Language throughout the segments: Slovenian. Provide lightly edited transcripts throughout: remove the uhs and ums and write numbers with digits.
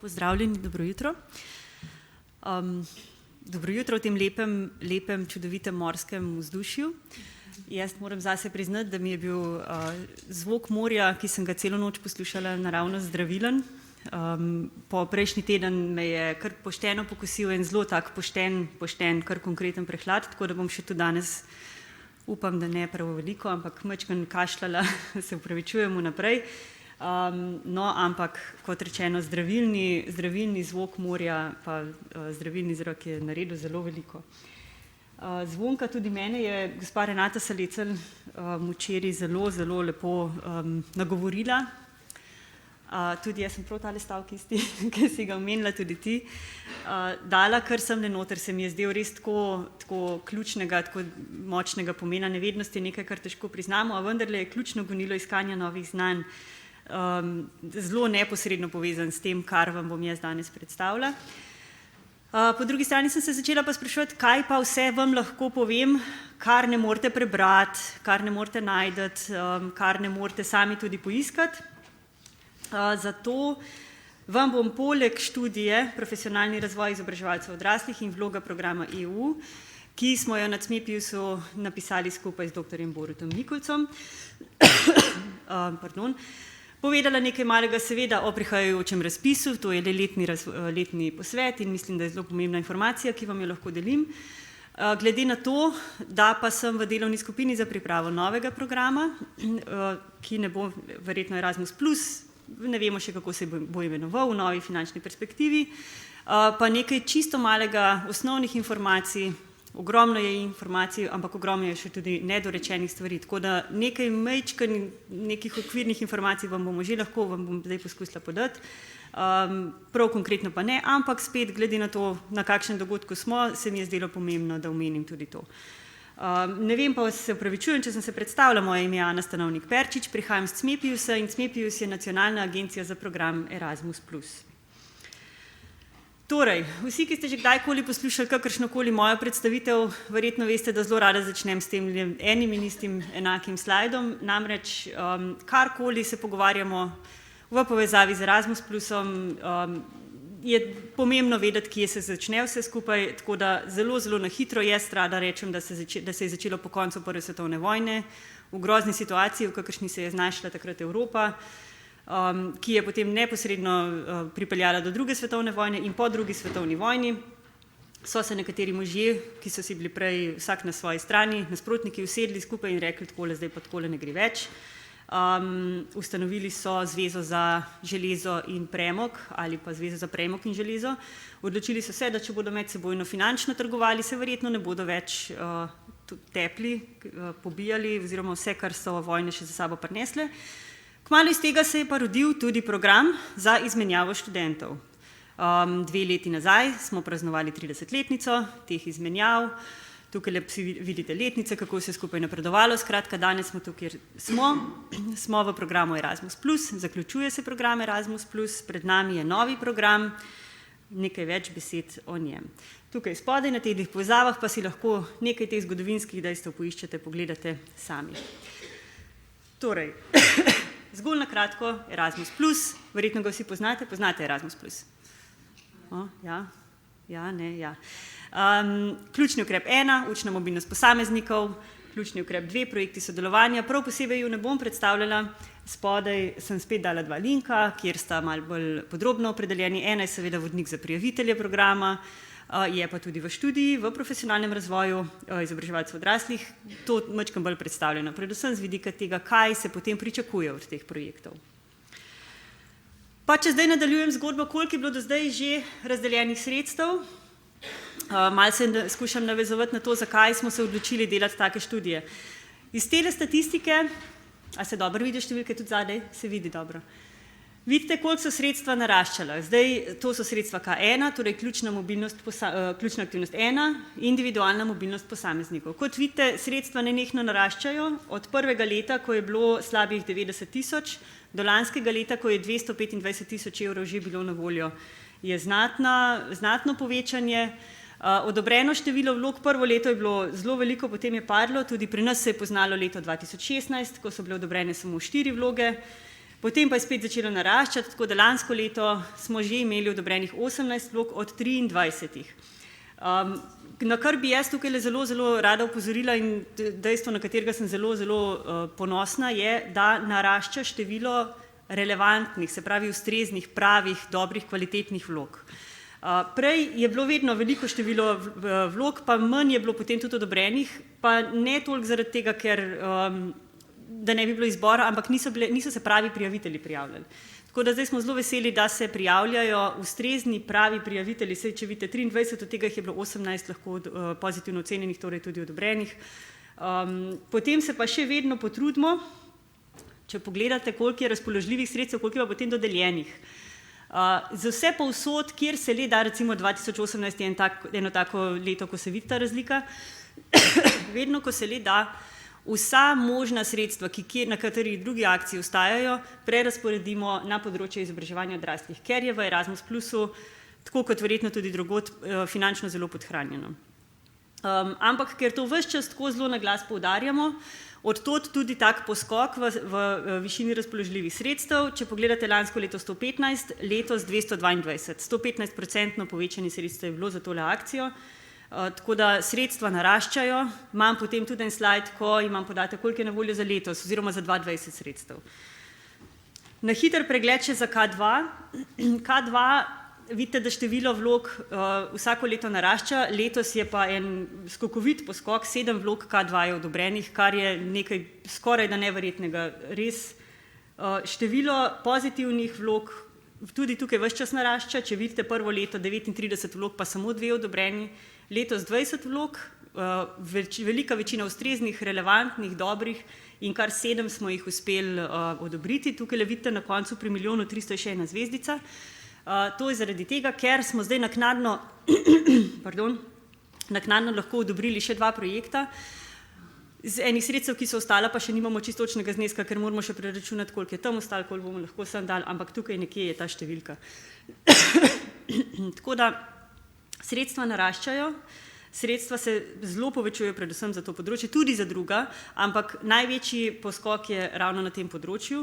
Pozdravljeni, dobro jutro. Dobro jutro v tem lepem, čudovitem morskem vzdušju. Jaz moram zase priznati, da mi je bil zvok morja, ki sem ga celo noč poslušala, naravnost zdravilen. Po prejšnji teden me je kar pošteno pokosil en zelo tak pošten, kar konkreten prehlad, tako da bom še tudi danes, upam, da ne prav veliko, ampak majčkeno kašljala, se upravičujem vnaprej. No, ampak kot rečeno, zdravilni zvok morja pa zdravilni zrak je naredil zelo veliko. Zvonka tudi mene je gospa Renata Salecl včeraj zelo lepo nagovorila. Tudi jaz sem prav tale stavek isti, ki si ga omenila tudi ti, dala, kar sem noter, se mi je zdel res tako ključnega, tako močnega pomena. Nevednost je nekaj, kar težko priznamo, a vendarle je ključno gonilo iskanja novih znanj zelo neposredno povezan s tem, kar vam bom jaz danes predstavila. Po drugi strani sem se začela pa spraševati, kaj pa vse vam lahko povem, kar ne morete prebrati, kar ne morete najti, kar ne morete sami tudi poiskati. Zato vam bom poleg študije Profesionalni razvoj izobraževalcev odraslih in vloga programa EU, ki smo jo na CMEPIUS-u napisali skupaj z dr. Borutom Mikolcem, povedala nekaj malega seveda o prihajajočem razpisu, to je letni posvet in mislim, da je zelo pomembna informacija, ki vam jo lahko delim. Glede na to, da pa sem v delovni skupini za pripravo novega programa, ki ne bo verjetno Erasmus+, ne vemo še, kako se bo imenoval v novi finančni perspektivi, pa nekaj čisto malega osnovnih informacij. Ogromno je informacij, ampak ogromno je še tudi nedorečenih stvari, tako da nekaj nekih okvirnih informacij vam bom zdaj poskusila podati, prav konkretno pa ne, ampak spet glede na to, na kakšen dogodku smo, se mi je zdelo pomembno, da omenim tudi to. Ne vem pa, se upravičujem, če sem se predstavila, moje ime je Ana Stanovnik Perčič, prihajam z CMEPIUS-a in CMEPIUS je nacionalna agencija za program Erasmus+. Torej, vsi, ki ste že kdajkoli poslušali kakršnokoli mojo predstavitev, verjetno veste, da zelo rada začnem s tem enim in istim enakim slajdom, namreč karkoli se pogovarjamo v povezavi z Erasmus+, je pomembno vedeti, kje se začne vse skupaj, tako da zelo na hitro jaz rada rečem, da se je začelo po koncu prve svetovne vojne, v grozni situaciji, v kakršni se je znašla takrat Evropa, ki je potem neposredno pripeljala do druge svetovne vojne in po drugi svetovni vojni so se nekateri možje, ki so si bili prej vsak na svoji strani, nasprotniki, usedli skupaj in rekli, takole zdaj pa takole ne gre več. Ustanovili so Zvezo za železo in premog ali pa Zvezo za premog in železo. Odločili so se, da če bodo medsebojno finančno trgovali, se verjetno ne bodo več tepli, pobijali oziroma vse, kar so vojne še za sabo prinesle. Kmalu iz tega se je pa rodil tudi program za izmenjavo študentov. 2 leti nazaj smo praznovali 30-letnico teh izmenjav. Tukaj vidite letnice, kako se je skupaj napredovalo. Skratka, danes smo tukaj, smo v programu Erasmus+, zaključuje se program Erasmus+, pred nami je novi program, nekaj več besed o njem. Tukaj spodaj na teh povezavah pa si lahko nekaj teh zgodovinskih dejstev poiščete, pogledate sami. Torej, zgolj na kratko, Erasmus+, verjetno ga vsi poznate Erasmus+. Ključni ukrep 1, učna mobilnost posameznikov, ključni ukrep 2, projekti sodelovanja, prav posebej jo ne bom predstavljala, spodaj sem spet dala 2 linka, kjer sta malo bolj podrobno opredeljeni, ena je seveda vodnik za prijavitelje programa, je pa tudi v študiji, v profesionalnem razvoju izobraževalcev odraslih, to majčkeno bolj predstavljeno, predvsem z vidika tega, kaj se potem pričakuje od teh projektov. Pa če zdaj nadaljujem zgodbo, koliko je bilo do zdaj že razdeljenih sredstev, malo se skušam navezovati na to, zakaj smo se odločili delati take študije. Iz tele statistike, a se dobro vidi številke tudi zadaj? Se vidi dobro. Vidite, koliko so sredstva naraščala. Zdaj, to so sredstva K1, torej ključna aktivnost 1, individualna mobilnost posameznikov. Kot vidite, sredstva nenehno naraščajo od prvega leta, ko je bilo slabih 90 000, do lanskega leta, ko je 225 000 evrov že bilo na voljo. Je znatno povečanje. Odobreno število vlog prvo leto je bilo zelo veliko, potem je padlo, tudi pri nas se je poznalo leto 2016, ko so bile odobrene samo 4 vloge. Potem pa je spet začelo naraščati, tako da lansko leto smo že imeli odobrenih 18 vlog od 23. Na kar bi jaz tukaj zelo, zelo rada opozorila in dejstvo, na katerega sem zelo, zelo ponosna, je, da narašča število relevantnih, se pravi ustreznih, pravih, dobrih, kvalitetnih vlog. Prej je bilo vedno veliko število vlog, pa manj je bilo potem tudi odobrenih, pa ne toliko zaradi tega, ker da ne bi bilo izbora, ampak niso se pravi prijavitelji prijavljali. Tako da zdaj smo zelo veseli, da se prijavljajo ustrezni pravi prijavitelji, saj če vidite 23, od tega jih je bilo 18 lahko pozitivno ocenjenih, torej tudi odobrenih. Potem se pa še vedno potrudimo, če pogledate, koliko je razpoložljivih sredstev, koliko je pa potem dodeljenih. Za vse povsod, kjer se le da, recimo 2018 je eno tako leto, ko se vidi ta razlika, vedno, ko se le da, vsa možna sredstva, na katerih drugi akciji ostajajo, prerazporedimo na področje izobraževanja odraslih, ker je v Erasmus Plusu, tako kot verjetno tudi drugod, finančno zelo podhranjeno. Ampak, ker to ves čas tako zelo na glas poudarjamo, od tod tudi tak poskok v višini razpoložljivih sredstev. Če pogledate lansko leto 115, letos 222, 115% povečanje sredstev je bilo za tole akcijo. Tako da sredstva naraščajo, imam potem tudi en slajd, ko imam podatek, koliko je na voljo za letos oziroma za 2020 sredstev. Na hiter pregled še za K2. K2, vidite, da število vlog vsako leto narašča, letos je pa en skokovit poskok, 7 vlog K2 je odobrenih, kar je nekaj skoraj da neverjetnega. Res število pozitivnih vlog tudi tukaj ves čas narašča, če vidite prvo leto 39 vlog, pa samo 2 odobreni, letos 20 vlog, velika večina ustreznih, relevantnih, dobrih in kar 7 smo jih uspeli odobriti. Tukaj vidite na koncu pri 1 300 je še ena zvezdica. To je zaradi tega, ker smo zdaj naknadno lahko odobrili še 2 projekta. Z enih sredstev, ki so ostala, pa še nimamo čisto točnega zneska, ker moramo še preračunati, koliko je tam ostalo, koliko bomo lahko sem dali, ampak tukaj nekje je ta številka. Tako da sredstva naraščajo, sredstva se zelo povečujejo predvsem za to področje, tudi za druga, ampak največji poskok je ravno na tem področju.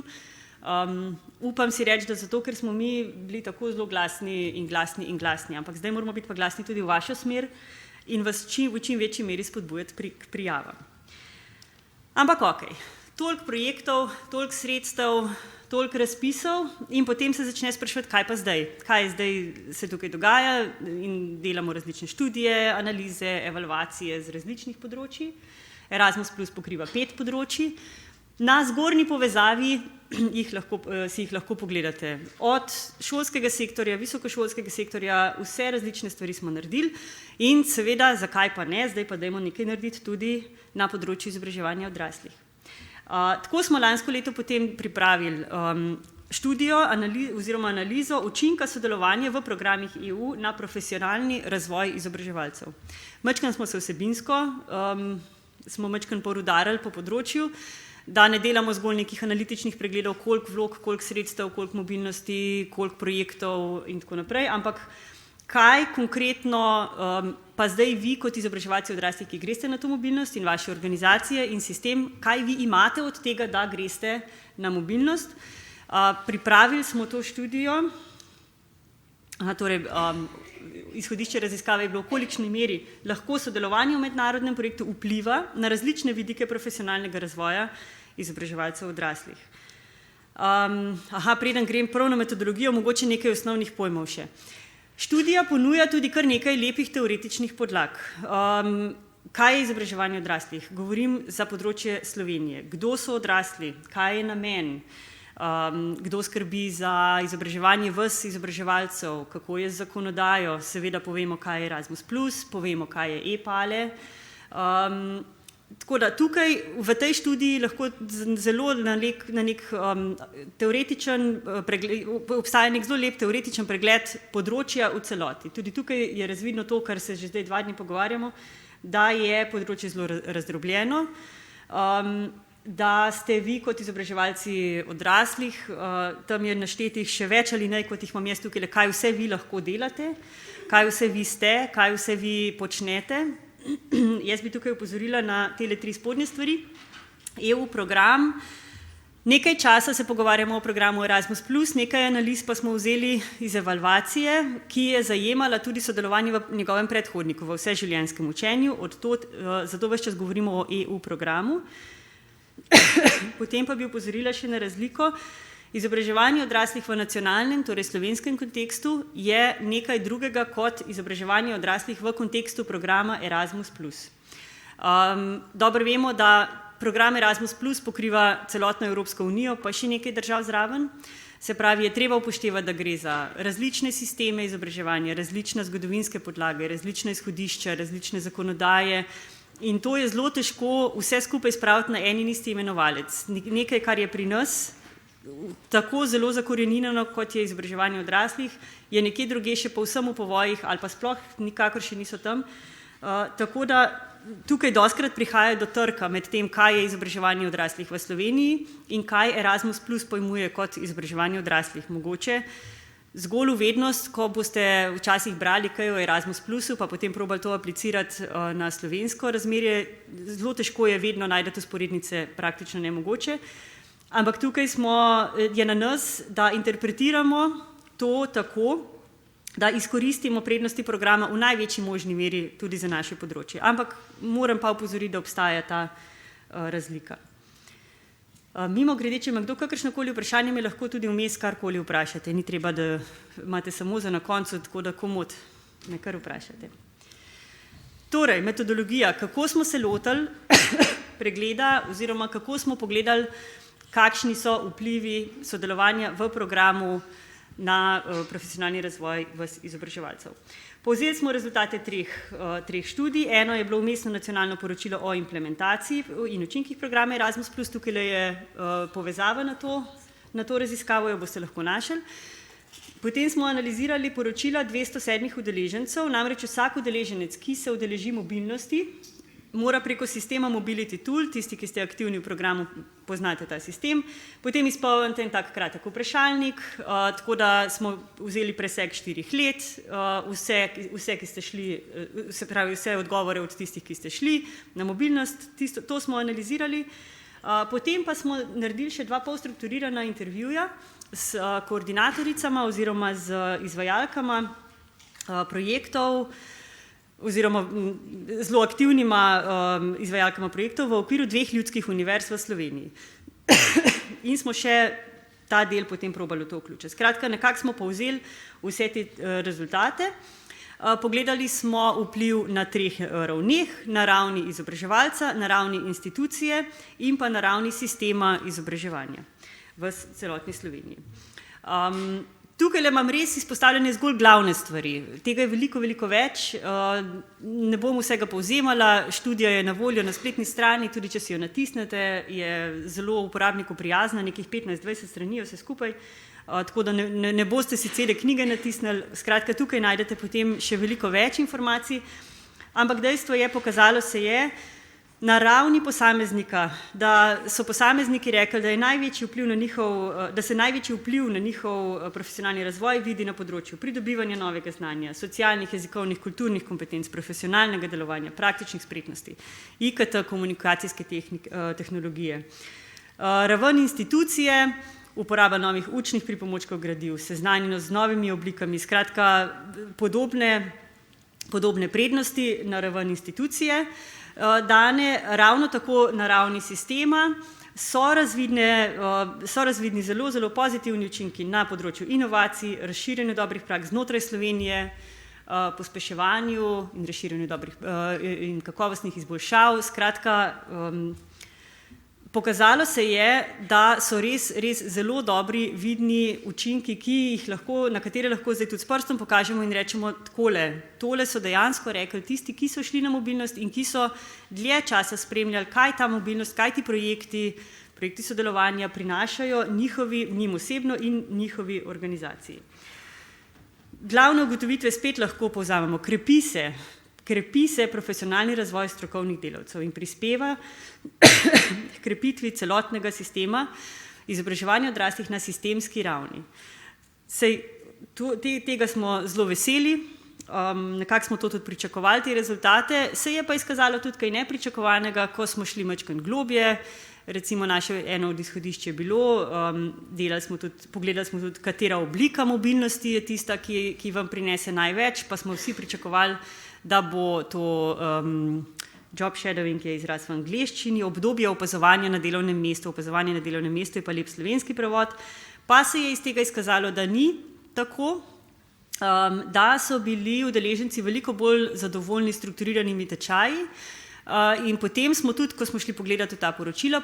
Upam si reči, da zato, ker smo mi bili tako zelo glasni in glasni in glasni, ampak zdaj moramo biti pa glasni tudi v vašo smer in vas v čim večji meri spodbujati k prijavam. Ampak okej, toliko projektov, toliko sredstev, toliko razpisov in potem se začne spraševati, kaj pa zdaj? Kaj zdaj se tukaj dogaja in delamo različne študije, analize, evalvacije z različnih področji. Erasmus Plus pokriva 5 področji. Na zgornji povezavi si jih lahko pogledate. Od šolskega sektorja, visokošolskega sektorja, vse različne stvari smo naredili in seveda, zakaj pa ne, zdaj pa dajmo nekaj narediti tudi na področju izobraževanja odraslih. Tako smo lansko leto potem pripravili študijo oziroma analizo učinka sodelovanja v programih EU na profesionalni razvoj izobraževalcev. Majčkeno smo se vsebinsko, smo majčkeno porudarili po področju, da ne delamo zgolj nekih analitičnih pregledov, koliko vlog, koliko sredstev, koliko mobilnosti, koliko projektov in tako naprej, ampak kaj konkretno pa zdaj vi kot izobraževalci odraslih, ki greste na to mobilnost in vaše organizacije in sistem, kaj vi imate od tega, da greste na mobilnost. Pripravili smo to študijo, izhodišče raziskave je bilo, v kolikšni meri lahko sodelovanje v mednarodnem projektu vpliva na različne vidike profesionalnega razvoja izobraževalcev odraslih. Preden grem prav na metodologijo, mogoče nekaj osnovnih pojmov še. Študija ponuja tudi kar nekaj lepih teoretičnih podlag. Kaj je izobraževanje odraslih? Govorim za področje Slovenije. Kdo so odrasli? Kaj je namen? Kdo skrbi za izobraževanje vas izobraževalcev, kako je z zakonodajo, seveda povemo, kaj je Erasmus Plus, povemo, kaj je e-pale. Tako da tukaj v tej študiji lahko zelo na nek teoretičen pregled, obstaja nek zelo lep teoretičen pregled področja v celoti. Tudi tukaj je razvidno to, kar se že zdaj 2 dni pogovarjamo, da je področje zelo razdrobljeno, da ste vi kot izobraževalci odraslih, tam je naštetih še več ali ne, kot jih imam jaz tukaj, kaj vse vi lahko delate, kaj vse vi ste, kaj vse vi počnete. Jaz bi tukaj opozorila na tele 3 spodnje stvari. EU program Nekaj časa se pogovarjamo o programu Erasmus+, nekaj analiz pa smo vzeli iz evalvacije, ki je zajemala tudi sodelovanje v njegovem predhodniku v vseživljenjskem učenju, zato ves čas govorimo o EU programu. Potem pa bi opozorila še na razliko. Izobraževanje odraslih v nacionalnem, torej slovenskem kontekstu, je nekaj drugega kot izobraževanje odraslih v kontekstu programa Erasmus+. Dobro vemo, da program Erasmus Plus pokriva celotno Evropsko unijo, pa še nekaj držav zraven. Se pravi, je treba upoštevati, da gre za različne sisteme izobraževanja, različne zgodovinske podlage, različne izhodišča, različne zakonodaje in to je zelo težko vse skupaj spraviti na en in isti imenovalec. Nekaj, kar je pri nas tako zelo zakoreninjeno, kot je izobraževanje odraslih, je nekje drugje še povsem v povojih ali pa sploh nikakor še niso tam. Tako da tukaj dostikrat prihaja do trka med tem, kaj je izobraževanje odraslih v Sloveniji in kaj Erasmus Plus pojmuje kot izobraževanje odraslih. Mogoče zgolj uvednost, ko boste včasih brali kaj o Erasmus Plusu, pa potem probali to aplicirati na slovensko razmerje, zelo težko je vedno najdete usporednice, praktično nemogoče. Ampak tukaj je na nas, da interpretiramo to tako, da izkoristimo prednosti programa v največji možni meri tudi za naše področje. Ampak moram pa opozoriti, da obstaja ta razlika. Mimogrede, če ima kdo kakršnokoli vprašanje, me lahko tudi vmes karkoli vprašate. Ni treba, da imate samo za na koncu, tako da komot me kar vprašate. Torej, metodologija, kako smo se lotili pregleda oziroma kako smo pogledali, kakšni so vplivi sodelovanja v programu na profesionalni razvoj izobraževalcev. Povzeli smo rezultate treh študij. Eno je bilo vmesno nacionalno poročilo o implementaciji in učinkih programa Erasmus+, tukaj je povezava na to raziskavo, jo boste lahko našli. Potem smo analizirali poročila 207 udeležencev, namreč vsak udeleženec, ki se udeleži mobilnosti, mora preko sistema Mobility Tool, tisti, ki ste aktivni v programu, poznate ta sistem, potem izpolnite en tak kratek vprašalnik, tako da smo vzeli presek 4 let, vse, ki ste šli, se pravi vse odgovore od tistih, ki ste šli na mobilnost, to smo analizirali. Potem pa smo naredili še 2 polstrukturirana intervjuja s koordinatoricama oziroma z izvajalkama projektov, oziroma zelo aktivnima izvajalkama projektov v okviru 2 ljudskih univerz v Sloveniji. In smo še ta del potem probali v to vključiti. Skratka, nekako smo povzeli vse te rezultate. Pogledali smo vpliv na 3 ravneh, na ravni izobraževalca, na ravni institucije in pa na ravni sistema izobraževanja v celotni Sloveniji. Tukaj imam res izpostavljene zgolj glavne stvari. Tega je veliko, veliko več. Ne bom vsega povzemala, študija je na voljo na spletni strani, tudi če si jo natisnete, je zelo uporabniku prijazna, nekih 15-20 strani vse skupaj, tako da ne boste si cele knjige natisnili. Skratka, tukaj najdete potem še veliko več informacij, ampak dejstvo je, pokazalo se je, na ravni posameznika, da so posamezniki rekli, da se največji vpliv na njihov profesionalni razvoj vidi na področju pridobivanja novega znanja, socialnih, jezikovnih, kulturnih kompetenc, profesionalnega delovanja, praktičnih spretnosti, IKT, komunikacijske tehnologije. Raven institucije, uporaba novih učnih pripomočkov gradiv, seznanjenost z novimi oblikami, skratka podobne prednosti na raven institucije, dane ravno tako na ravni sistema, so razvidni zelo, zelo pozitivni učinki na področju inovacij, razširjanju dobrih praks znotraj Slovenije, pospeševanju in razširjanju dobrih in kakovostnih izboljšav. Skratka, pokazalo se je, da so res zelo dobri vidni učinki, na katere lahko zdaj tudi s prstom pokažemo in rečemo tole so dejansko rekli tisti, ki so šli na mobilnost in ki so dlje časa spremljali, kaj ta mobilnost, kaj ti projekti sodelovanja prinašajo njim osebno in njihovi organizaciji. Glavne ugotovitve spet lahko povzamemo. Krepi se profesionalni razvoj strokovnih delavcev in prispeva k krepitvi celotnega sistema izobraževanja odraslih na sistemski ravni. Tega smo zelo veseli, nekako smo to tudi pričakovali, te rezultate. Se je pa izkazalo tudi kaj nepričakovanega, ko smo šli majčkeno globje. Recimo eno od izhodišč je bilo, pogledali smo tudi, katera oblika mobilnosti je tista, ki vam prinese največ, pa smo vsi pričakovali, da bo to job shadowing, ki je izraz v angleščini, obdobje opazovanja na delovnem mestu. Opazovanje na delovnem mestu je pa lep slovenski prevod. Pa se je iz tega izkazalo, da ni tako, da so bili udeleženci veliko bolj zadovoljni s strukturiranimi tečaji. In potem smo tudi, ko smo šli pogledati ta poročila,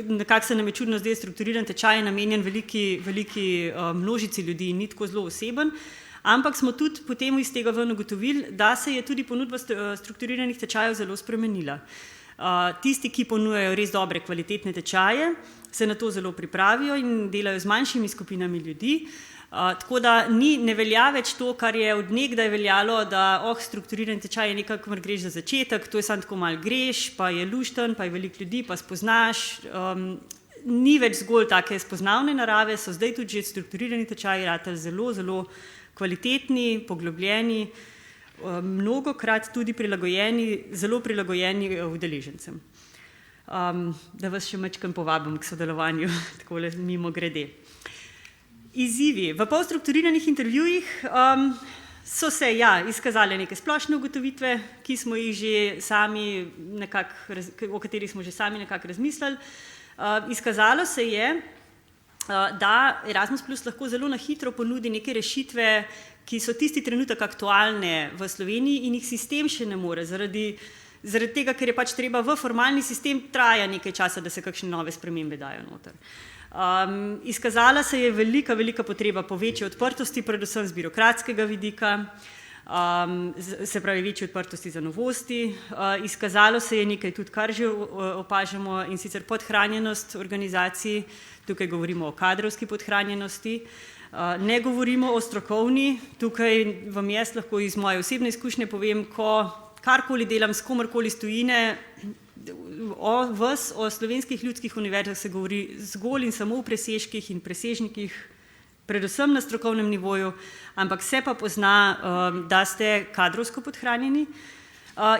nekako se nam je čudno zdaj strukturiran tečaj je namenjen veliki množici ljudi in ni tako zelo oseben, ampak smo tudi potem iz tega ven ugotovili, da se je tudi ponudba strukturiranih tečajev zelo spremenila. Tisti, ki ponujajo res dobre, kvalitetne tečaje, se na to zelo pripravijo in delajo z manjšimi skupinami ljudi. Tako da ne velja več to, kar je od nekdaj veljalo, da strukturiran tečaj je nekaj, kamor greš za začetek, to je samo tako malo greš, pa je lušten, pa je veliko ljudi, pa spoznaš. Ni več zgolj take spoznavne narave, so zdaj tudi že strukturirani tečaji ratali zelo, zelo kvalitetni, poglobljeni, mnogokrat tudi zelo prilagojeni udeležencem. Da vas še majčkeno povabim k sodelovanju, takole mimo grede. Izzivi. V polstrukturiranih intervjujih so se izkazale neke splošne ugotovitve, ki smo jih že sami o katerih smo že sami nekako razmislili. Izkazalo se je, da Erasmus Plus lahko zelo na hitro ponudi neke rešitve, ki so tisti trenutek aktualne v Sloveniji in jih sistem še ne more, zaradi tega, ker je pač treba v formalni sistem traja nekaj časa, da se kakšne nove spremembe dajo noter. Izkazala se je velika potreba po večji odprtosti, predvsem z birokratskega vidika, se pravi večji odprtosti za novosti. Izkazalo se je nekaj tudi, kar že opažamo, in sicer podhranjenost organizacij. Tukaj govorimo o kadrovski podhranjenosti. Ne govorimo o strokovni. Tukaj vam jaz lahko iz moje osebne izkušnje povem, ko karkoli delam s komorkoli iz tujine, o slovenskih ljudskih univerzah se govori zgolj in samo v presežkih in presežnikih, predvsem na strokovnem nivoju, ampak se pa pozna, da ste kadrovsko podhranjeni.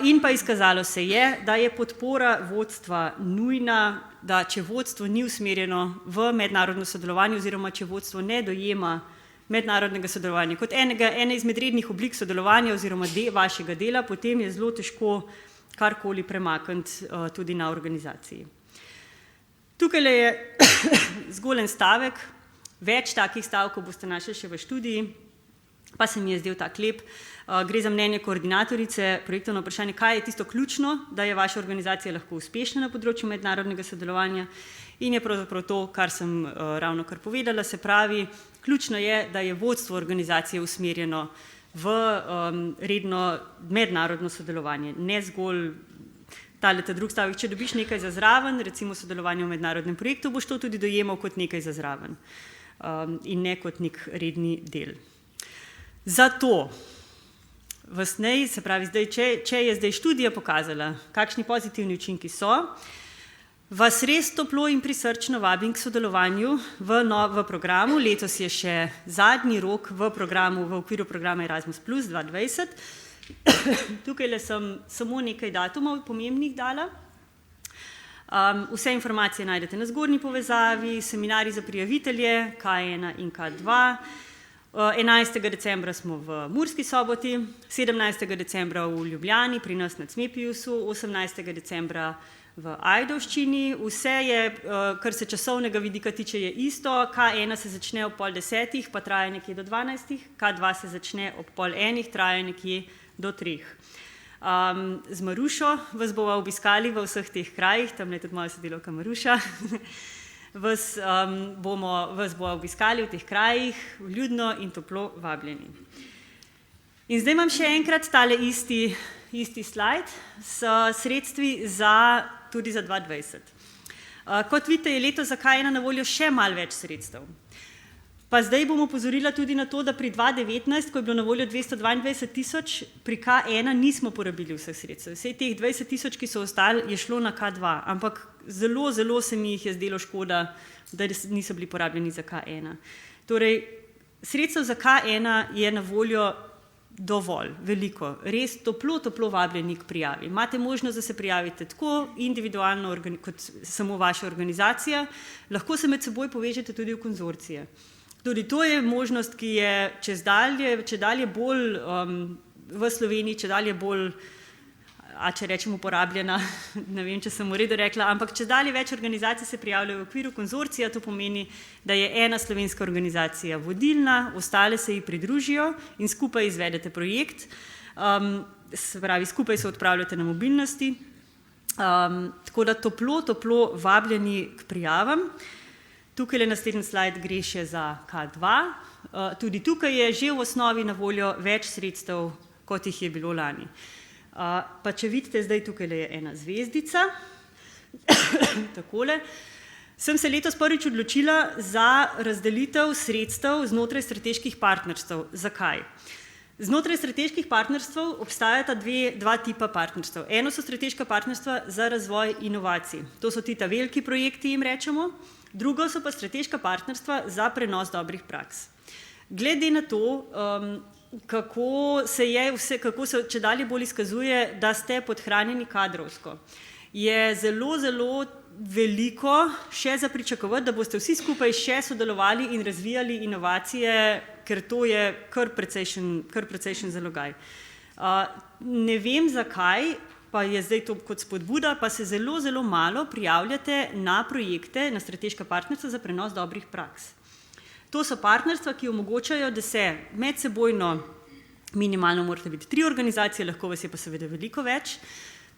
In pa izkazalo se je, da je podpora vodstva nujna, da če vodstvo ni usmerjeno v mednarodno sodelovanje oziroma če vodstvo ne dojema mednarodnega sodelovanja kot ene izmed rednih oblik sodelovanja oziroma vašega dela, potem je zelo težko karkoli premakniti tudi na organizaciji. Tukaj je zgolj en stavek, več takih stavkov boste našli še v študiji, pa se mi je zdel tak lep. Gre za mnenje koordinatorice projektovno vprašanje, kaj je tisto ključno, da je vaša organizacija lahko uspešna na področju mednarodnega sodelovanja, in je pravzaprav to, kar sem ravnokar povedala, se pravi, ključno je, da je vodstvo organizacije usmerjeno v redno mednarodno sodelovanje, ne zgolj ta drug stavek, če dobiš nekaj za zraven, recimo sodelovanje v mednarodnem projektu, boš to tudi dojemal kot nekaj za zraven in ne kot nek redni del. Zato se pravi, če je zdaj študija pokazala, kakšni pozitivni učinki so, vas res toplo in prisrčno vabim k sodelovanju v programu. Letos je še zadnji rok v okviru programa Erasmus Plus 2020. Tukaj sem samo nekaj datumov pomembnih dala. Vse informacije najdete na zgornji povezavi, seminarji za prijavitelje, K1 in K2. 11. decembra smo v Murski Soboti, 17. decembra v Ljubljani, pri nas na Cmepiusu, 18. decembra v Ajdovščini. Vse je, kar se časovnega vidika tiče, je isto. K1 se začne ob 9:30, pa traja nekje do 12. K2 se začne ob 12:30, traja nekje do 3. Z Marušo vas bova obiskali v vseh teh krajih, tam je tudi moja sodelavka Maruša. Vas bova obiskali v teh krajih, vljudno in toplo vabljeni. In zdaj imam še enkrat tale isti slajd s sredstvi tudi za 2020. Kot vidite, je letos za K1 na voljo še malo več sredstev. Pa zdaj bom opozorila tudi na to, da pri 2019, ko je bilo na voljo 222 000, pri K1 nismo porabili vseh sredstev. Vsej teh 20 000, ki so ostali, je šlo na K2, ampak zelo se mi jih je zdelo škoda, da niso bili porabljeni za K1. Torej, sredstev za K1 je na voljo dovolj, veliko, res toplo vabljeni k prijavi. Imate možnost, da se prijavite tako individualno kot samo vaša organizacija, lahko se med seboj povežete tudi v konzorcije. Tudi to je možnost, ki je čedalje bolj v Sloveniji, čedalje bolj, če rečem uporabljena, ne vem, če sem v redu rekla, ampak čedalje več organizacij se prijavljajo v okviru konzorcija, to pomeni, da je ena slovenska organizacija vodilna, ostale se ji pridružijo in skupaj izvedete projekt, se pravi, skupaj se odpravljate na mobilnosti, tako da toplo vabljeni k prijavam. Tukaj naslednji slajd gre še za K2, tudi tukaj je že v osnovi na voljo več sredstev, kot jih je bilo lani. Pa če vidite, zdaj tukaj je ena zvezdica, takole, sem se letos prvič odločila za razdelitev sredstev znotraj strateških partnerstv. Zakaj? Znotraj strateških partnerstv obstajata dva tipa partnerstv. Eno so strateška partnerstva za razvoj inovacij. To so ti veliki projekti, jim rečemo. Drugo so pa strateška partnerstva za prenos dobrih praks. Glede na to, kako se čedalje bolj izkazuje, da ste podhranjeni kadrovsko, je zelo veliko še za pričakovati, da boste vsi skupaj še sodelovali in razvijali inovacije, ker to je kar precejšen zalogaj. Ne vem zakaj, pa je zdaj to kot spodbuda, pa se zelo malo prijavljate na projekte, na strateška partnerstva za prenos dobrih praks. To so partnerstva, ki omogočajo, da se medsebojno, minimalno morate biti 3 organizacije, lahko vas je pa seveda veliko več,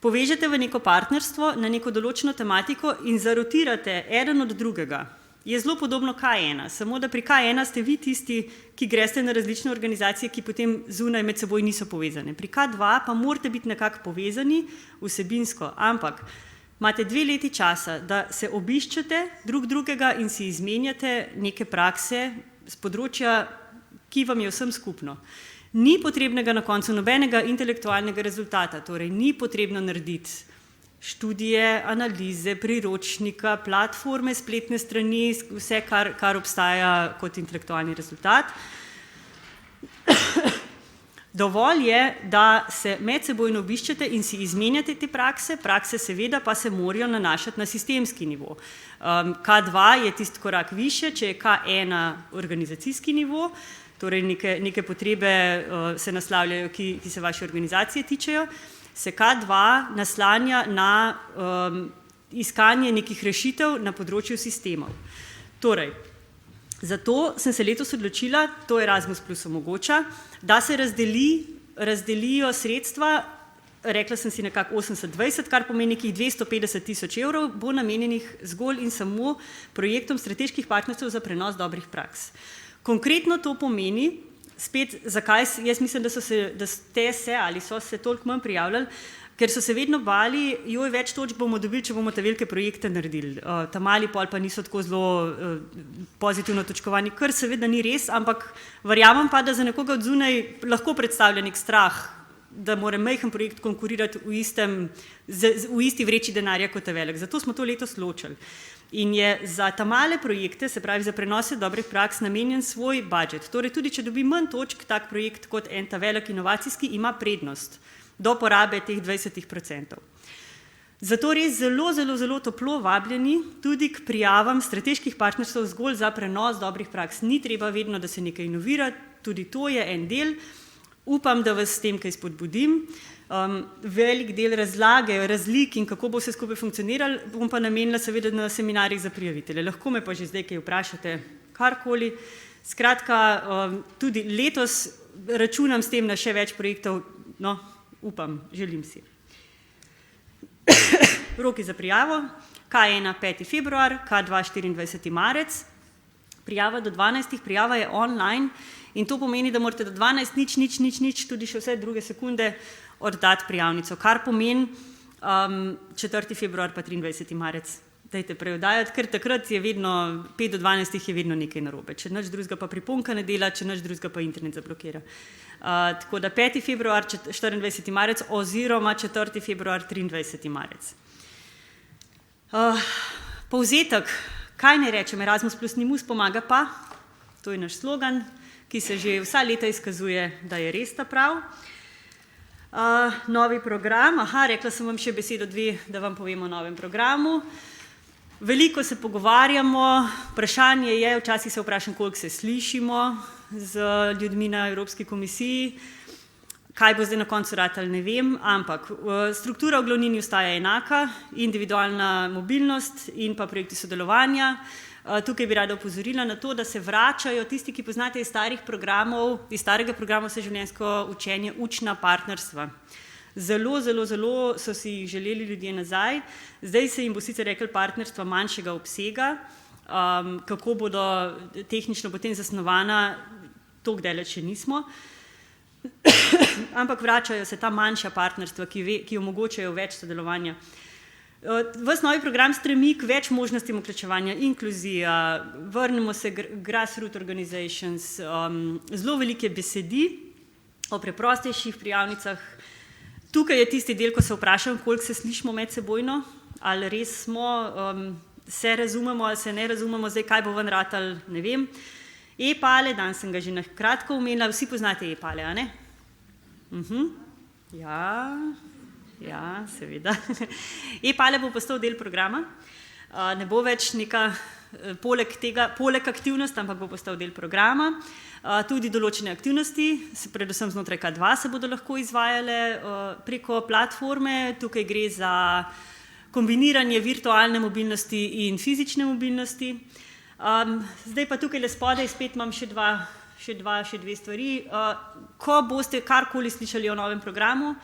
povežete v neko partnerstvo na neko določeno tematiko in zarotirate eden od drugega. Je zelo podobno K1, samo da pri K1 ste vi tisti, ki greste na različne organizacije, ki potem zunaj med seboj niso povezane. Pri K2 pa morate biti nekako povezani vsebinsko, ampak imate 2 leti časa, da se obiščete drug drugega in si izmenjate neke prakse z področja, ki vam je vsem skupno. Ni potrebnega na koncu nobenega intelektualnega rezultata, torej ni potrebno narediti študije, analize, priročnika, platforme, spletne strani, vse, kar obstaja kot intelektualni rezultat. Dovolj je, da se medsebojno obiščete in si izmenjate te prakse seveda pa se morajo nanašati na sistemski nivo. K2 je tisti korak više, če je K1 organizacijski nivo, torej neke potrebe se naslavljajo, ki se vaše organizacije tičejo, se K2 naslanja na iskanje nekih rešitev na področju sistemov. Torej, zato sem se letos odločila, to Erasmus Plus omogoča, da se razdelijo sredstva, rekla sem si nekako 80-20, kar pomeni nekih 250 000 evrov, bo namenjenih zgolj in samo projektom strateških partnerstv za prenos dobrih praks. Konkretno to pomeni, spet zakaj, jaz mislim, da ste se ali so se toliko manj prijavljali, ker so se vedno bali, več točk bomo dobili, če bomo te velike projekte naredili. Ta mali pol pa niso tako zelo pozitivno točkovani, kar seveda ni res, ampak verjamem pa, da za nekoga od zunaj lahko predstavlja nek strah, da mora majhen projekt konkurirati v isti vreči denarja kot ta velik. Zato smo to letos ločili. In je za ta male projekte, se pravi za prenose dobrih praks, namenjen svoj budžet. Torej tudi, če dobi manj točk, tak projekt kot en ta velik inovacijski ima prednost do porabe teh 20%. Zato res zelo toplo vabljeni tudi k prijavam strateških partnerstv zgolj za prenos dobrih praks. Ni treba vedno, da se nekaj inovira, tudi to je en del. Upam, da vas s tem kaj spodbudim. Velik del razlage, razlik in kako bo vse skupaj funkcionirali, bom pa namenila seveda na seminarjih za prijavitelje. Lahko me pa že zdaj kaj vprašate, karkoli. Skratka, tudi letos računam s tem na še več projektov, no, upam, želim si. Roki za prijavo, K1 5. februar, K2 24. marec, prijava do 12. prijava je online in to pomeni, da morate do 12 nič, tudi še vse druge sekunde oddati prijavnico, kar pomeni 4. februar pa 23. marec. Dajte preodajati, ker takrat je vedno, 5 do 12 je vedno nekaj narobe. Če nič drugega pa priponka ne dela, če nič drugega pa internet zablokira. Tako da 5. februar, 24. marec oziroma 4. februar, 23. marec. Povzetek, kaj ne rečem, Erasmus Plus ni mus, pomaga pa, to je naš slogan, ki se že vsa leta izkazuje, da je res ta prav. Novi program, rekla sem vam še besedo dve, da vam povem o novem programu. Veliko se pogovarjamo, vprašanje je, včasih se vprašam, koliko se slišimo z ljudmi na Evropski komisiji, kaj bo zdaj na koncu ratalo, ne vem, ampak struktura v glavnini ostaja enaka, individualna mobilnost in pa projekti sodelovanja. Tukaj bi rada opozorila na to, da se vračajo tisti, ki poznate iz starih programov, iz starega programa vseživljenjsko učenje, učna partnerstva. Zelo so si jih želeli ljudje nazaj, zdaj se jim bo sicer rekli partnerstva manjšega obsega, kako bodo tehnično potem zasnovana, toliko daleč še nismo, ampak vračajo se ta manjša partnerstva, ki omogočajo več sodelovanja. Ves novi program stremi k več možnostim vključevanja, inkluzija, vrnemo se grassroot organizations, zelo velike besedi o preprostejših prijavnicah. Tukaj je tisti del, ko se vprašam, koliko se slišimo medsebojno, ali res smo, se razumemo ali se ne razumemo, zdaj kaj bo ven ratal, ne vem. E-pale, danes sem ga že na kratko omenila, vsi poznate e-pale, a ne? Ja, seveda. E-pale bo postal del programa, ne bo več neka poleg aktivnost, ampak bo postal del programa. Tudi določene aktivnosti, predvsem znotraj K2 se bodo lahko izvajale preko platforme, tukaj gre za kombiniranje virtualne mobilnosti in fizične mobilnosti. Zdaj pa tukaj le spodaj spet imam še dve stvari. Ko boste karkoli slišali o novem programu,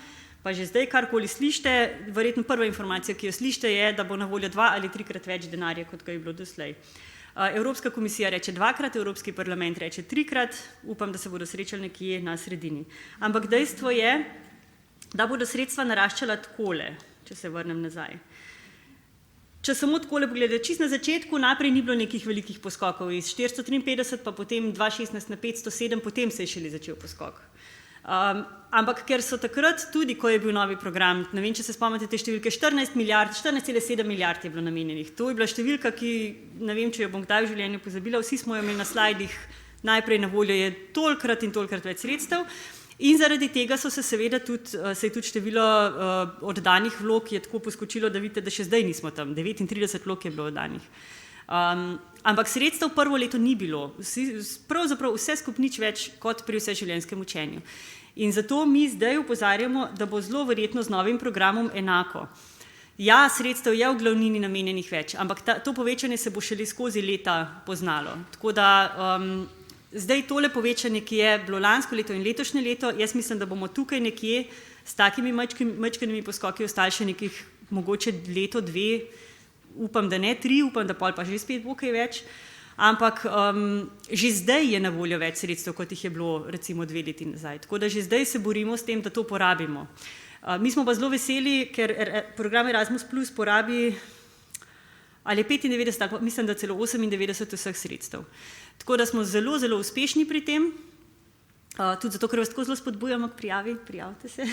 pa že zdaj karkoli slišite, verjetno prva informacija, ki jo slišite, je, da bo na voljo 2 ali 3-krat več denarja, kot ga je bilo doslej. Evropska komisija reče 2-krat, Evropski parlament reče 3-krat, upam, da se bodo srečali nekje na sredini. Ampak dejstvo je, da bodo sredstva naraščala takole, če se vrnem nazaj. Če samo takole pogledate, čisto na začetku najprej ni bilo nekih velikih poskokov, iz 453 pa potem 2016 na 507, potem se je šele začel poskok. Ampak ker so takrat, tudi ko je bil novi program, ne vem, če se spomnite te številke, 14,7 milijard je bilo namenjenih. To je bila številka, ki, ne vem, če jo bom kdaj v življenju pozabila, vsi smo jo imeli na slajdih, najprej na voljo je tolikrat več sredstev in zaradi tega se je tudi število oddanih vlog je tako poskočilo, da vidite, da še zdaj nismo tam, 39 vlog je bilo oddanih. Ampak sredstev prvo leto ni bilo, pravzaprav vse skupaj nič več kot pri vseživljenjskem učenju. In zato mi zdaj opozarjamo, da bo zelo verjetno z novim programom enako. Ja, sredstev je v glavnini namenjenih več, ampak to povečanje se bo šele skozi leta poznalo. Tako da zdaj tole povečanje, ki je bilo lansko leto in letošnje leto, jaz mislim, da bomo tukaj nekje s takimi majčkenimi poskoki ostali še nekih mogoče leto, 2, upam, da ne 3, upam, da pol pa že spet bo kaj več, ampak že zdaj je na voljo več sredstev, kot jih je bilo recimo 2 leti nazaj. Tako da že zdaj se borimo s tem, da to porabimo. Mi smo pa zelo veseli, ker program Erasmus Plus porabi ali 95, ali mislim, da celo 98 vseh sredstev. Tako da smo zelo uspešni pri tem, tudi zato, ker vas tako zelo spodbujamo k prijavi, prijavite se.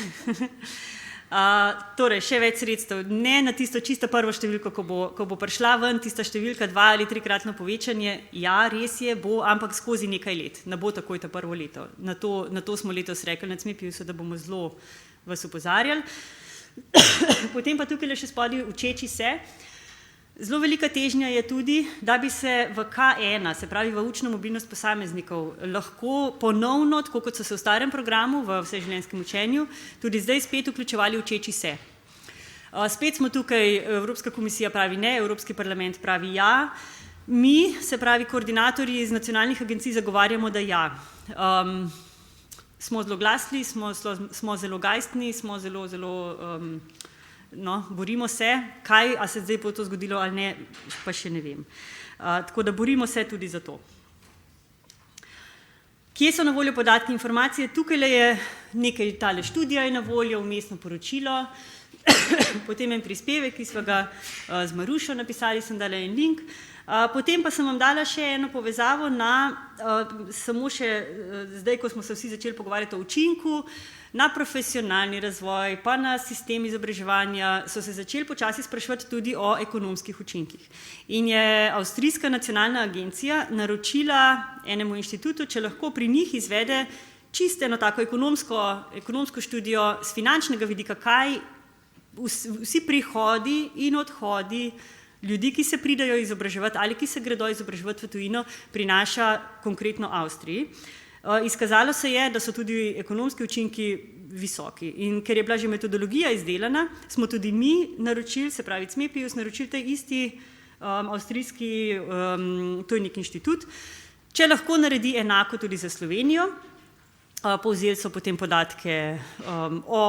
Torej, še več sredstev, ne na tisto čisto prvo številko, ko bo prišla ven tista številka 2 ali 3-kratno povečanje, ja, res je, bo, ampak skozi nekaj let, ne bo takoj ta prvo leto. Na to smo letos rekli, na CMEP-u, da bomo zelo vas opozarjali. Potem pa tukaj še spodaj učeči se. Zelo velika težnja je tudi, da bi se v K1, se pravi v učno mobilnost posameznikov, lahko ponovno, tako kot so se v starem programu, v vseživljenjskem učenju, tudi zdaj spet vključevali učeči se. Spet smo tukaj, Evropska komisija pravi ne, Evropski parlament pravi ja, mi, se pravi koordinatorji iz nacionalnih agencij, zagovarjamo, da ja. Smo zelo glasni, smo zelo gajstni, smo zelo borimo se, a se zdaj bo to zgodilo ali ne, pa še ne vem. Tako da borimo se tudi za to. Kje so na voljo podatki, informacije? Tukaj je nekaj, tale študija je na voljo, vmesno poročilo, potem en prispevek, ki smo ga z Marušo napisali, sem dala en link. Potem pa sem vam dala še eno povezavo na, samo še zdaj, ko smo se vsi začeli pogovarjati o učinku, na profesionalni razvoj, pa na sistem izobraževanja, so se začeli počasi spraševati tudi o ekonomskih učinkih. In je Avstrijska nacionalna agencija naročila enemu inštitutu, če lahko pri njih izvede čisto eno tako ekonomsko študijo z finančnega vidika, kaj vsi prihodi in odhodi ljudi, ki se pridajo izobraževati ali ki se gredo izobraževati v tujino, prinaša konkretno Avstriji. Izkazalo se je, da so tudi ekonomski učinki visoki. In ker je bila že metodologija izdelana, smo tudi mi naročili, se pravi CMEPIUS, naročili tej isti avstrijski Tujnik inštitut, če lahko naredi enako tudi za Slovenijo. Povzeli so potem podatke o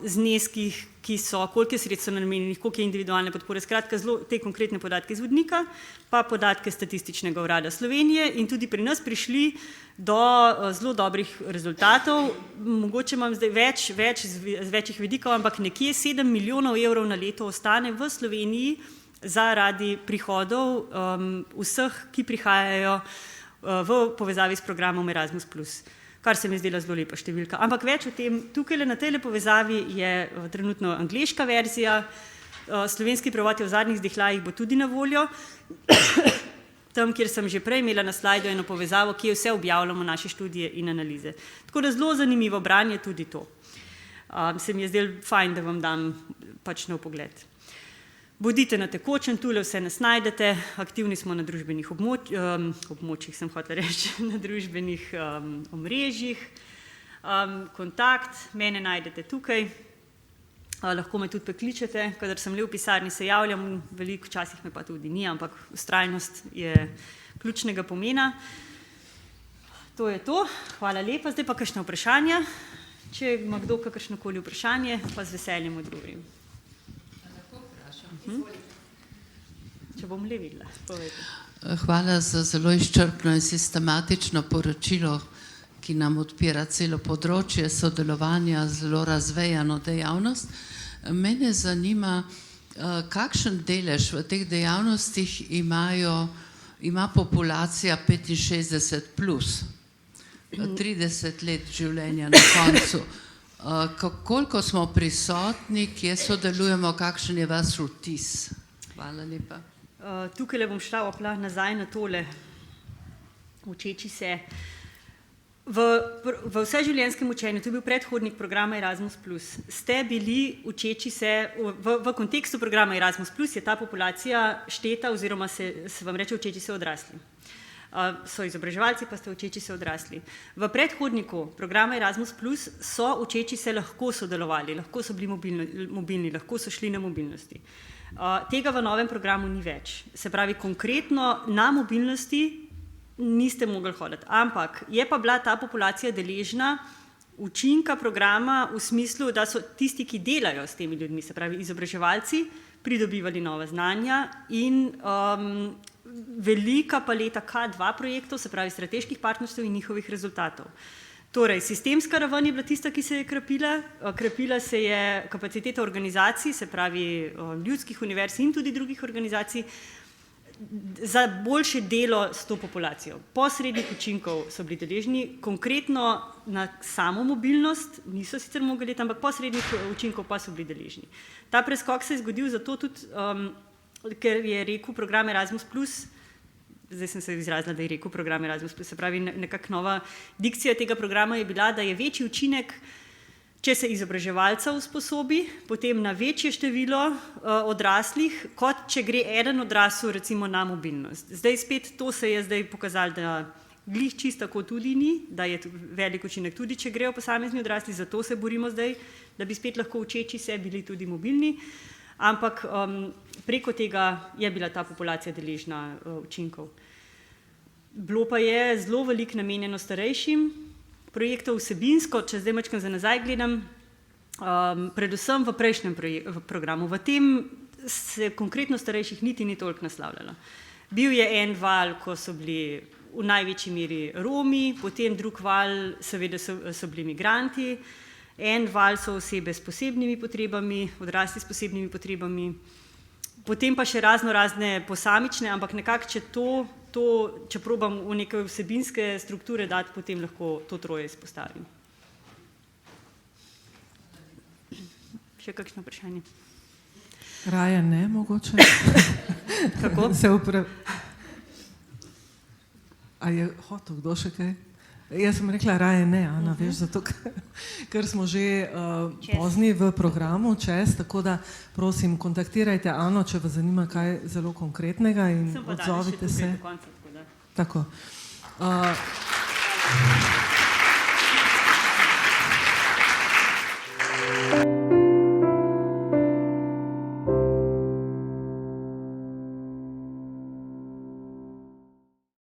zneskih, ki so, koliko je sredstev namenjenih, koliko je individualne podpore, skratka te konkretne podatke iz vodnika, pa podatke Statističnega urada Slovenije in tudi pri nas prišli do zelo dobrih rezultatov. Mogoče imam zdaj več z večjih vidikov, ampak nekje 7 milijonov evrov na leto ostane v Sloveniji zaradi prihodov vseh, ki prihajajo v povezavi s programom Erasmus+. Kar se mi zdela zelo lepa številka. Ampak več o tem, tukaj na tej povezavi je trenutno angleška verzija, slovenski prevod je v zadnjih izdihljajih bo tudi na voljo. Tam, kjer sem že prej imela na slajdu eno povezavo, kje vse objavljamo naše študije in analize. Tako da zelo zanimivo branje tudi to. Se mi je zdelo fajn, da vam dam pač nov pogled. Bodite na tekočem, tule vse nas najdete, aktivni smo na družbenih območjih, sem hotela reči, na družbenih omrežjih. Kontakt, mene najdete tukaj, lahko me tudi prekličete, kadar sem le v pisarni se javljam, veliko časih me pa tudi ni, ampak vztrajnost je ključnega pomena. To je to, hvala lepa, zdaj pa kakšne vprašanja. Če ima kdo kakršnokoli vprašanje, pa z veseljem odgovorim. Če bom le videla, povejte. Hvala za zelo izčrpno in sistematično poročilo, ki nam odpira celo področje sodelovanja, zelo razvejano dejavnost. Mene zanima, kakšen delež v teh dejavnostih ima populacija 65 plus, 30 let življenja na koncu. Koliko smo prisotni, kje sodelujemo, kakšen je vaš vtis? Hvala lepa. Tukaj le bom šla nazaj na tole, učeči se. V vseživljenjskem učenju, to je bil predhodnik programa Erasmus+, ste bili učeči se, v kontekstu programa Erasmus+, je ta populacija šteta oziroma se vam reče učeči se odrasli. So izobraževalci, pa ste učeči se odrasli. V predhodniku programa Erasmus+, so učeči se lahko sodelovali, lahko so bili mobilni, lahko so šli na mobilnosti. Tega v novem programu ni več. Se pravi, konkretno na mobilnosti niste mogli hoditi. Ampak je pa bila ta populacija deležna učinka programa v smislu, da so tisti, ki delajo s temi ljudmi, se pravi izobraževalci, pridobivali nova znanja in velika paleta K2 projektov, se pravi strateških partnerstv in njihovih rezultatov. Torej, sistemska raven je bila tista, ki se je krepila se je kapaciteta organizacij, se pravi ljudskih univerz in tudi drugih organizacij, za boljše delo s to populacijo. Posrednih učinkov so bili deležni, konkretno na samo mobilnost, niso sicer mogli leti, ampak posrednih učinkov pa so bili deležni. Ta preskok se je zgodil zato tudi, ker je rekel program Erasmus+, zdaj sem se izrazila, da je rekel program Erasmus+, se pravi nekak nova dikcija tega programa je bila, da je večji učinek, če se izobraževalca usposobi, potem na večje število odraslih, kot če gre eden odrasel recimo na mobilnost. Zdaj spet to se je zdaj pokazalo, da glih čisto tako tudi ni, da je velik učinek tudi, če grejo posamezni odrasli, zato se borimo zdaj, da bi spet lahko učeči se bili tudi mobilni, ampak preko tega je bila ta populacija deležna učinkov. Bilo pa je zelo veliko namenjeno starejšim, projektov vsebinsko, če zdaj mačkam za nazaj gledam, predvsem v prejšnjem programu. V tem se konkretno starejših niti ni toliko naslavljalo. Bil je en val, ko so bili v največji meri Romi, potem drug val, seveda so bili migranti, en val so osebe s posebnimi potrebami, odrasli s posebnimi potrebami, Potem pa še razne posamične, ampak nekako, če probam v neke vsebinske strukture dati, potem lahko to troje izpostavim. Še kakšno vprašanje? Raje ne, mogoče. Kako? A je hotel kdo še kaj? Jaz sem rekla raje ne, Ana, veš, zato ker smo že pozni v programu čez, tako da prosim, kontaktirajte Ano, če vas zanima kaj zelo konkretnega in odzovite se. Sem pa danes še tukaj do konca, tako da. Tako.